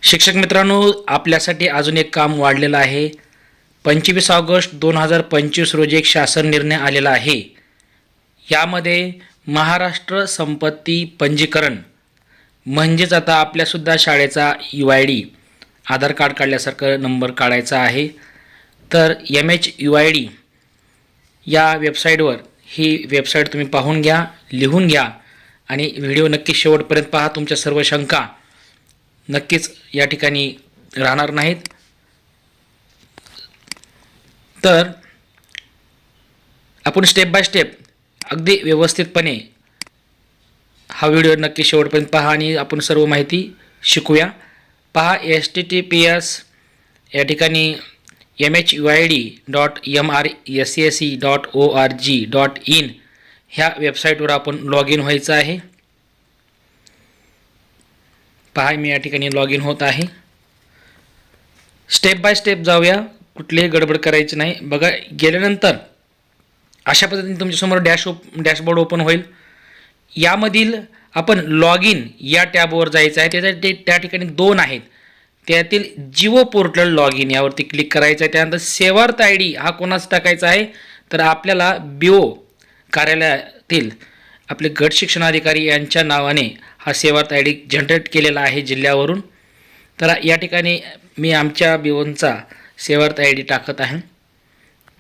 शिक्षक मित्रांनो, आपल्यासाठी अजून एक काम वाढलेलं आहे. 25 ऑगस्ट 2025 रोजी एक शासन निर्णय आलेला आहे. यामध्ये महाराष्ट्र संपत्ती पंजीकरण म्हणजेच आता आपल्यासुद्धा शाळेचा UID आधार कार्ड काढल्यासारखं नंबर काढायचा आहे. तर MHUID या वेबसाईटवर ही वेबसाईट तुम्ही पाहून घ्या, लिहून घ्या आणि व्हिडिओ नक्की शेवटपर्यंत पहा. तुमच्या सर्व शंका नक्कीच या ठिकाणी राहणार नाहीत. तर आपण स्टेप बाय स्टेप अगदी व्यवस्थितपणे हा व्हिडिओ नक्की शेवटपर्यंत पहा आणि आपण सर्व माहिती शिकूया. पहा, https या ठिकाणी mhuid.mrsac.org.in ह्या वेबसाईटवर आपण लॉग इन व्हायचं आहे. पहा, मी या ठिकाणी लॉग इन होत आहे. स्टेप बाय स्टेप जाऊया, कुठलीही गडबड करायची नाही. बघा, गेल्यानंतर अशा पद्धतीने तुमच्यासमोर डॅशबोर्ड ओपन होईल. यामधील आपण लॉग इन या टॅबवर जायचं आहे. त्यासाठी त्या ठिकाणी 2 आहेत. त्यातील जिओ पोर्टल लॉग इन यावरती क्लिक करायचं आहे. त्यानंतर सेवार्थ ID हा कोणाच टाकायचा आहे, तर आपल्याला BO कार्यालयातील आपले गट शिक्षणाधिकारी यांच्या नावाने हा सेवार्थ ID जनरेट केलेला आहे जिल्ह्यावरून. तर या ठिकाणी मी आमच्या BOचा सेवार्थ ID टाकत आहे.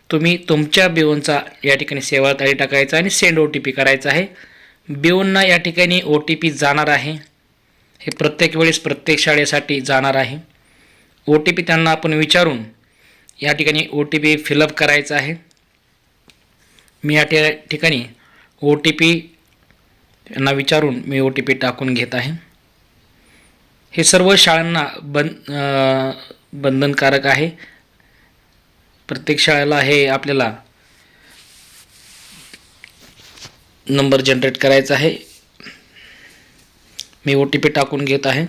तुम्ही तुमच्या BOचा या ठिकाणी सेवार्थ ID टाकायचा आणि सेंड OTP करायचा आहे. BOना या ठिकाणी OTP जाणार आहे. हे प्रत्येक वेळेस प्रत्येक शाळेसाठी जाणार आहे. OTP त्यांना आपण विचारून या ठिकाणी OTP फिलअप करायचा आहे. मी या ठिकाणी OTP यांना विचारून मी OTP टाकून घेत आहे. हे सर्व शाळांना बंधनकारक आहे. प्रत्येक शाळेला हे आपल्याला नंबर जनरेट करायचा आहे. मी OTP टाकून घेत आहे.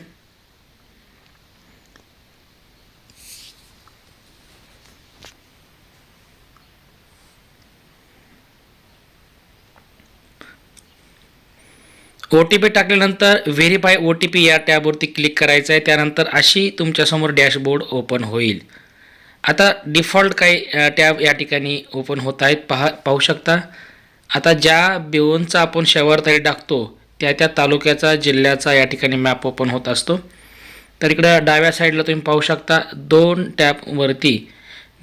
OTP टाकल्यानंतर व्हेरीफाय OTP या टॅबवरती क्लिक करायचं आहे. त्यानंतर अशी तुमच्यासमोर डॅशबोर्ड ओपन होईल. आता डिफॉल्ट काही टॅब या ठिकाणी ओपन होत आहेत. पाहू शकता. आता ज्या BOचा आपण सेवार्थ ID टाकतो त्या तालुक्याचा, जिल्ह्याचा या ठिकाणी मॅप ओपन होत असतो. तर इकडं डाव्या साईडला तुम्ही पाहू शकता 2 टॅबवरती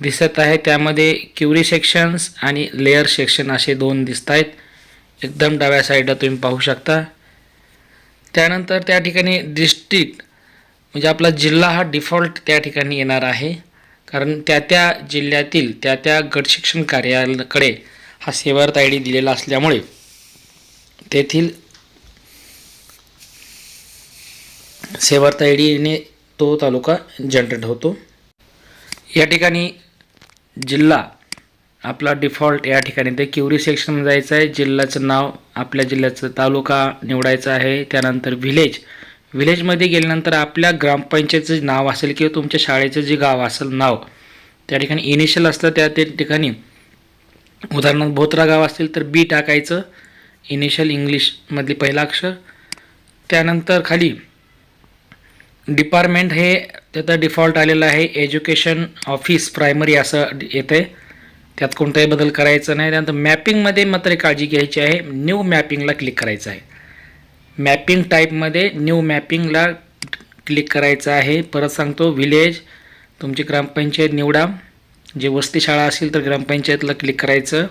दिसत आहे. त्यामध्ये क्युरी सेक्शन्स आणि लेअर सेक्शन असे 2 दिसत आहेत. एकदम डाव्या साईडला तुम्ही पाहू शकता. त्यानंतर त्या ठिकाणी डिस्ट्रिक्ट म्हणजे आपला जिल्हा हा डिफॉल्ट त्या ठिकाणी येणार आहे. कारण त्या जिल्ह्यातील त्या गट शिक्षण कार्यालयाकडे हा सेवार्थ ID दिलेला असल्यामुळे तेथील सेवार्थ IDने तो तालुका जनरेट होतो. या ठिकाणी जिल्हा आपला डिफॉल्ट या ठिकाणी ते क्युरी सेक्शन जायचं आहे. जिल्ह्याचं नाव, आपल्या जिल्ह्याचं तालुका निवडायचा आहे. त्यानंतर विलेजमध्ये गेल्यानंतर आपल्या ग्रामपंचायतीचं नाव असेल किंवा तुमच्या शाळेचं जे गाव असेल नाव त्या ठिकाणी इनिशियल असतं. त्या ठिकाणी उदाहरणार्थ भोत्रा गाव असेल तर B टाकायचं, इनिशियल इंग्लिशमधली पहिला अक्षर. त्यानंतर खाली डिपार्टमेंट हे त्याचा डिफॉल्ट आलेला आहे. एज्युकेशन ऑफिस प्रायमरी असं येतं आहे. त्यात कोणताही बदल करायचा नाही. त्यानंतर मॅपिंगमध्ये मात्र काळजी घ्यायची आहे. न्यू मॅपिंगला क्लिक करायचं आहे. मॅपिंग टाईपमध्ये न्यू मॅपिंगला क्लिक करायचं आहे. परत सांगतो, विलेज तुमची ग्रामपंचायत निवडा. जे वस्ती शाळा असेल तर ग्रामपंचायतला क्लिक करायचं.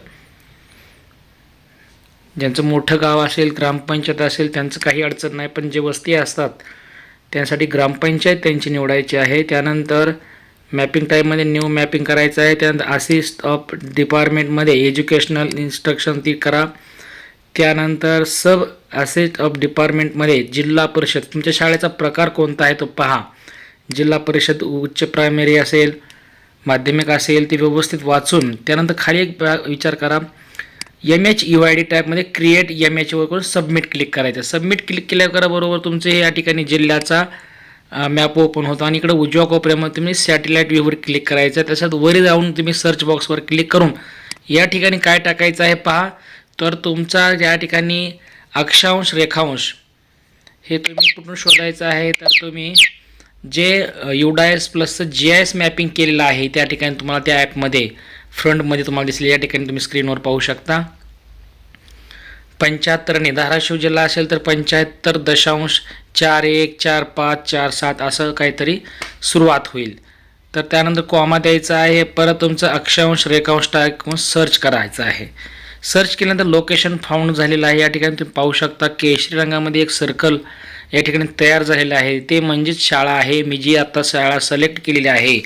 ज्यांचं मोठं गाव असेल, ग्रामपंचायत असेल त्यांचं काही अडचण नाही, पण जे वस्ती असतात त्यासाठी ग्रामपंचायत त्यांची निवडायची आहे. त्यानंतर मॅपिंग टाईपमध्ये न्यू मॅपिंग करायचं आहे. त्यानंतर असिस्ट ऑफ डिपार्टमेंटमध्ये एज्युकेशनल इन्स्ट्रक्शन ती करा. त्यानंतर सब असिस्ट ऑफ डिपार्टमेंटमध्ये जिल्हा परिषद, तुमच्या शाळेचा प्रकार कोणता आहे तो पहा. जिल्हा परिषद उच्च प्रायमरी असेल, माध्यमिक असेल, ते व्यवस्थित वाचून त्यानंतर खाली एक विचार करा. MHUID टॅबमध्ये क्रिएट MH वर करून सबमिट क्लिक करायचं. सबमिट क्लिक केल्याबरोबर तुमचे हे या ठिकाणी जिल्ह्याचा मॅप ओपन होतो आणि इकडे उजव्या कोपऱ्यामध्ये तुम्ही सॅटेलाईट व्ह्यूवर क्लिक करायचं. त्याच्यात वर जाऊन तुम्ही सर्च बॉक्सवर क्लिक करून या ठिकाणी काय टाकायचं आहे पहा. तर तुमचा या ठिकाणी अक्षांश रेखांश हे तुम्ही कुठून शोधायचं आहे, तर तुम्ही जे UDIS प्लसचं GIS मॅपिंग केलेलं आहे त्या ठिकाणी तुम्हाला त्या ॲपमध्ये फ्रंटमध्ये तुम्हाला दिसले, या ठिकाणी तुम्ही स्क्रीनवर पाहू शकता. 75ने धाराशिव जिल्हा असेल तर 75.414547 असं काहीतरी सुरुवात होईल. तर त्यानंतर कॉमा द्यायचा आहे. परत तुमचं अक्षांश रेखांश टाकून सर्च करायचं आहे. सर्च केल्यानंतर लोकेशन फाउंड झालेलं आहे. या ठिकाणी तुम्ही पाहू शकता केशरी रंगामध्ये एक सर्कल या ठिकाणी तयार झालेलं आहे. ते म्हणजेच शाळा आहे. मी जी आता शाळा सिलेक्ट केलेली आहे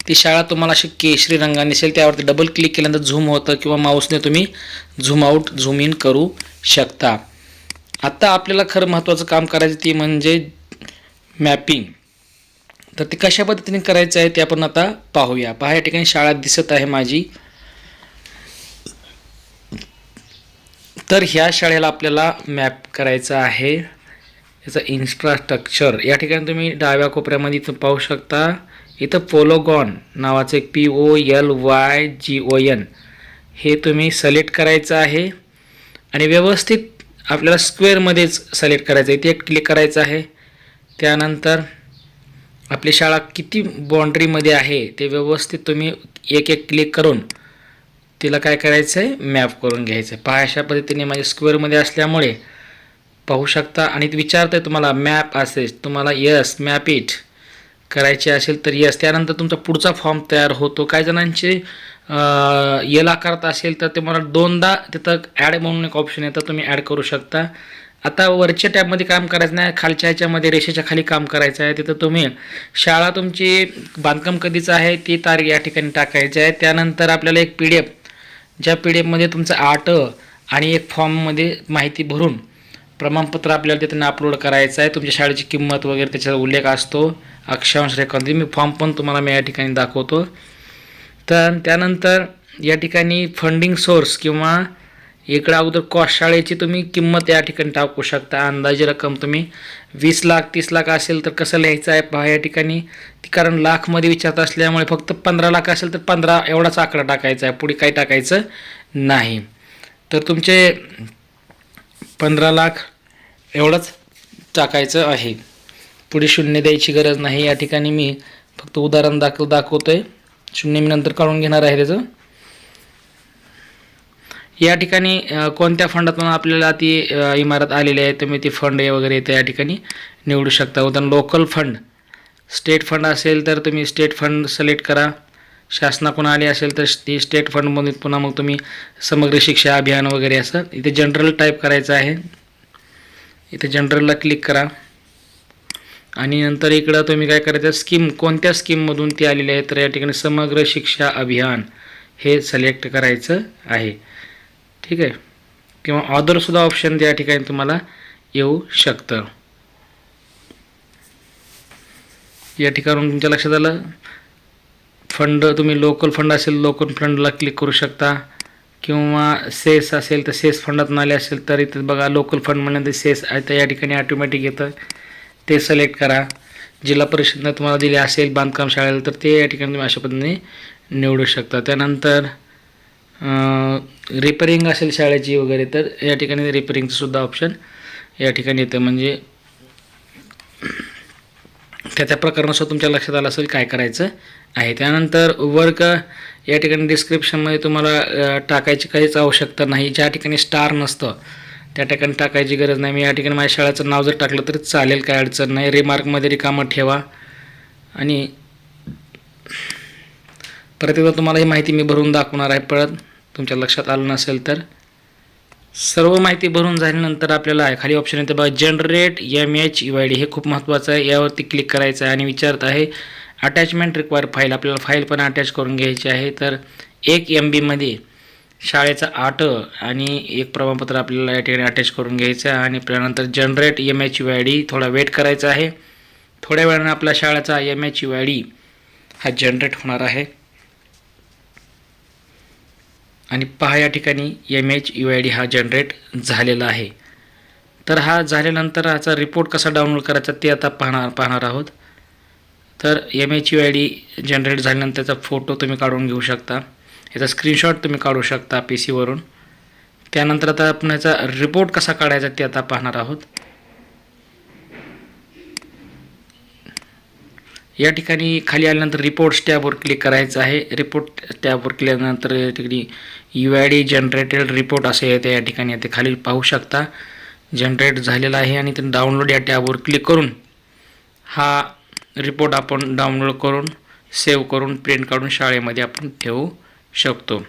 ती शाळा तुम्हाला अशी केशरी रंगाने दिसेल. त्यावरती डबल क्लिक केल्यानंतर झूम होतं किंवा माऊसने तुम्ही झूम आउट झूम इन करू शकता. आता आपल्याला खरं महत्त्वाचं काम करायचं ती म्हणजे मॅपिंग. तर ते कशा पद्धतीने करायचं आहे ते आपण आता पाहूया. पहा, या ठिकाणी शाळा दिसत आहे माझी. तर ह्या शाळेला आपल्याला मॅप करायचं आहे. याचं इन्फ्रास्ट्रक्चर या ठिकाणी तुम्ही डाव्या कोपऱ्यामध्ये इथं पाहू शकता. इथं पोलोगॉन नावाचं एक POLYGON हे तुम्ही सिलेक्ट करायचं आहे आणि व्यवस्थित आपल्याला स्क्वेअरमध्येच सिलेक्ट करायचं आहे. ते एक क्लिक करायचं आहे. त्यानंतर आपली शाळा किती बाउंड्रीमध्ये आहे ते व्यवस्थित तुम्ही एक एक क्लिक करून तिला काय करायचं आहे, मॅप करून घ्यायचं आहे. पहा, अशा पद्धतीने माझ्या स्क्वेअरमध्ये असल्यामुळे पाहू शकता. आणि विचारतं आहे तुम्हाला मॅप असेल, तुम्हाला यस मॅप इट करायचे असेल तर यस. त्यानंतर तुमचा पुढचा फॉर्म तयार होतो. काही जणांचे एल आकारात असेल तर ते मला दोनदा तिथं ॲड म्हणून एक ऑप्शन येतं, तुम्ही ॲड करू शकता. आता वरच्या टॅबमध्ये काम करायचं नाही, खालच्या ह्याच्यामध्ये रेषेच्या खाली काम करायचं आहे. तिथं तुम्ही शाळा तुमची बांधकाम कधीचं आहे ती तारीख या ठिकाणी टाकायची आहे. त्यानंतर आपल्याला एक PDF, ज्या PDFमध्ये तुमचं आर्ट आणि एक फॉर्ममध्ये माहिती भरून प्रमाणपत्र आपल्याला तिथं अपलोड करायचं आहे. तुमच्या शाळेची किंमत वगैरे त्याचा उल्लेख असतो. अक्षांश रेखांश मी फॉर्म पण तुम्हाला या ठिकाणी दाखवतो. तर त्यानंतर या ठिकाणी फंडिंग सोर्स किंवा इकडं अगोदर कॉस्ट शाळेची तुम्ही किंमत या ठिकाणी टाकू शकता. अंदाजे रक्कम तुम्ही 20 लाख 30 लाख असेल तर कसं लिहायचं आहे पहा या ठिकाणी. कारण लाखमध्ये विचारत असल्यामुळे फक्त 15 लाख असेल तर 15 एवढाच आकडा टाकायचा आहे, पुढे काही टाकायचं नाही. तर तुमचे 15 लाख एवढंच टाकायचं आहे, पुढे शून्य द्यायची गरज नाही. या ठिकाणी मी फक्त उदाहरण दाखवतो आहे. शून्य मी नंतर काढून घेणार आहे त्याचं. या ठिकाणी कोणत्या फंडातून आपल्याला ती इमारत आलेली आहे तुम्ही ती फंड वगैरे येते या ठिकाणी निवडू शकता. उदाहरण लोकल फंड, स्टेट फंड असेल तर तुम्ही स्टेट फंड सिलेक्ट करा. शासनाकडून आले असेल तर ती स्टेट फंडमधून पुन्हा मग तुम्ही समग्र शिक्षा अभियान वगैरे असं इथे जनरल टाईप करायचं आहे. इथे जनरलला क्लिक करा आणि नंतर इकडं तुम्ही काय करायचं, स्कीम कोणत्या स्कीममधून ती आलेली आहे तर या ठिकाणी समग्र शिक्षा अभियान हे सिलेक्ट करायचं आहे. ठीक आहे, किंवा ऑदरसुद्धा ऑप्शन त्या ठिकाणी तुम्हाला येऊ शकतं. या ठिकाणून तुमच्या लक्षात आलं फंड, तुम्ही लोकल फंड असेल लोकल फंडला क्लिक करू शकता किंवा सेस असेल तर सेस फंडातून आले असेल तर इथे बघा लोकल फंड म्हणल्यानंतर सेस आहे तर या ठिकाणी ऑटोमॅटिक येतं, ते सिलेक्ट करा. जिल्हा परिषदनं तुम्हाला दिले असेल बांधकाम शाळेला तर ते या ठिकाणी तुम्ही अशा पद्धतीने निवडू शकता. त्यानंतर रिपेरिंग असेल शाळेची वगैरे तर या ठिकाणी रिपेरिंगचं सुद्धा ऑप्शन या ठिकाणी येतं. म्हणजे त्या प्रकरणासुद्धा तुमच्या लक्षात आलं असेल काय करायचं आहे. त्यानंतर वर्क या ठिकाणी डिस्क्रिप्शनमध्ये तुम्हाला टाकायची काहीच आवश्यकता नाही. ज्या ठिकाणी स्टार नसतं त्या ठिकाणी टाकायची गरज नाही. मी या ठिकाणी माझ्या शाळेचं नाव जर टाकलं तरी चालेल, काय अडचण नाही. रिमार्कमध्ये रिकामं ठेवा आणि परत एकदा तुम्हाला ही माहिती मी भरून दाखवणार आहे. परत तुमच्या लक्षात आलं नसेल तर सर्व माहिती भरून झाल्यानंतर आपल्याला खाली ऑप्शन येते बघा जनरेट MHUID, हे खूप महत्त्वाचं आहे. यावरती क्लिक करायचं आहे आणि विचारत आहे अटॅचमेंट रिक्वायर फाईल, आपल्याला फाईल पण अटॅच करून घ्यायची आहे. तर 1 MB शाळेचा आर्ट आणि एक प्रमाणपत्र आपल्याला या ठिकाणी अटॅच करून घ्यायचं आहे. आणि त्यानंतर जनरेट MHUID थोडा वेट करायचा आहे. थोड्या वेळाने आपल्या शाळेचा MHUID हा जनरेट होणार आहे. आणि पहा या ठिकाणी MHUID हा जनरेट झालेला आहे. तर हा झाल्यानंतर ह्याचा रिपोर्ट कसा डाउनलोड करायचा ते आता पाहणार आहोत. तर MHUID जनरेट झाल्यानंतर त्याचा फोटो तुम्ही काढून घेऊ शकता, याचा स्क्रीनशॉट तुम्ही काढू शकता PC वरून. त्यानंतर आता आपण याचा रिपोर्ट कसा काढायचा ते आता पाहणार आहोत. या ठिकाणी खाली आल्यानंतर रिपोर्ट्स टॅबवर क्लिक करायचं आहे. रिपोर्ट टॅबवर क्लिक केल्यानंतर या ठिकाणी UID जनरेटेड रिपोर्ट असे येते. या ठिकाणी ते खाली पाहू शकता जनरेट झालेला आहे आणि ते डाउनलोड या टॅबवर क्लिक करून हा रिपोर्ट आपण डाउनलोड करून सेव्ह करून प्रिंट काढून शाळेमध्ये आपण ठेवू शकतो.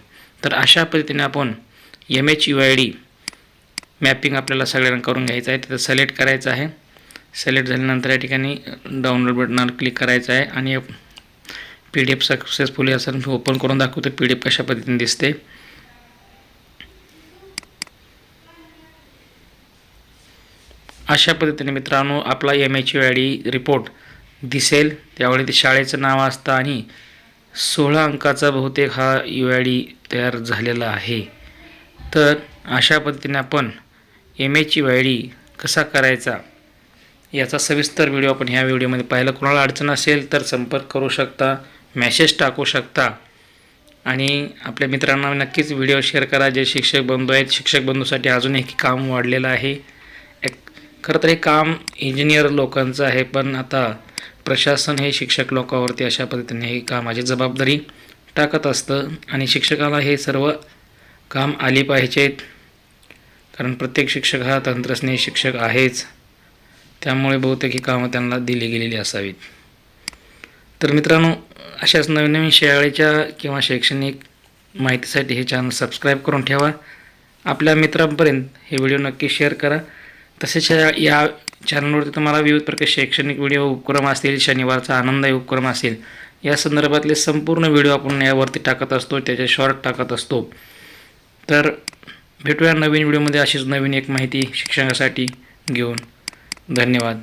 तर अशा पद्धतीने आपण MHUID मॅपिंग आपल्याला सगळ्यांना करून घ्यायचं आहे. तिथं सिलेक्ट करायचं आहे. सिलेक्ट झाल्यानंतर या ठिकाणी डाउनलोड बटनावर क्लिक करायचं आहे आणि PDF सक्सेसफुली असं ओपन करून दाखवतो PDF कशा पद्धतीने दिसते. अशा पद्धतीने मित्रांनो आपला MHUID रिपोर्ट दिसेल. त्यावेळी ते शाळेचं नाव असतं आणि 16 अंकाचा बहुतेक हा UID तयार झालेला आहे. तर अशा पद्धतीने आपण MHUID कसा करायचा याचा सविस्तर व्हिडिओ आपण ह्या व्हिडिओमध्ये पाहिला. कोणाला अडचण असेल तर संपर्क करू शकता, मेसेज टाकू शकता आणि आपल्या मित्रांना नक्कीच व्हिडिओ शेअर करा. जे शिक्षक बंधू आहेत, शिक्षक बंधूसाठी अजून एक काम वाढलेलं आहे. खरं तर हे काम इंजिनियर लोकांचं आहे, पण आता प्रशासन हे शिक्षक लोकांवरती अशा पद्धतीने ही कामाची जबाबदारी टाकत असतं आणि शिक्षकाला हे सर्व काम आली पाहिजेत, कारण प्रत्येक शिक्षक हा तंत्रज्ञ शिक्षक आहेच. त्यामुळे बहुतेक ही कामं त्यांना दिली गेलेली असावीत. तर मित्रांनो, अशाच नवीन नवीन शाळेच्या किंवा शैक्षणिक माहितीसाठी हे चॅनल सबस्क्राईब करून ठेवा. आपल्या मित्रांपर्यंत हे व्हिडिओ नक्की शेअर करा. तसेच या चॅनलवरती तुम्हाला विविध प्रकारचे शैक्षणिक व्हिडिओ उपक्रम असतील, शनिवारचा आनंददायी उपक्रम असेल, या संदर्भातले संपूर्ण व्हिडिओ आपण यावरती टाकत असतो, त्याचे शॉर्ट टाकत असतो. तर भेटूया नवीन व्हिडिओमध्ये अशीच नवीन एक माहिती शिक्षणासाठी घेऊन. धन्यवाद.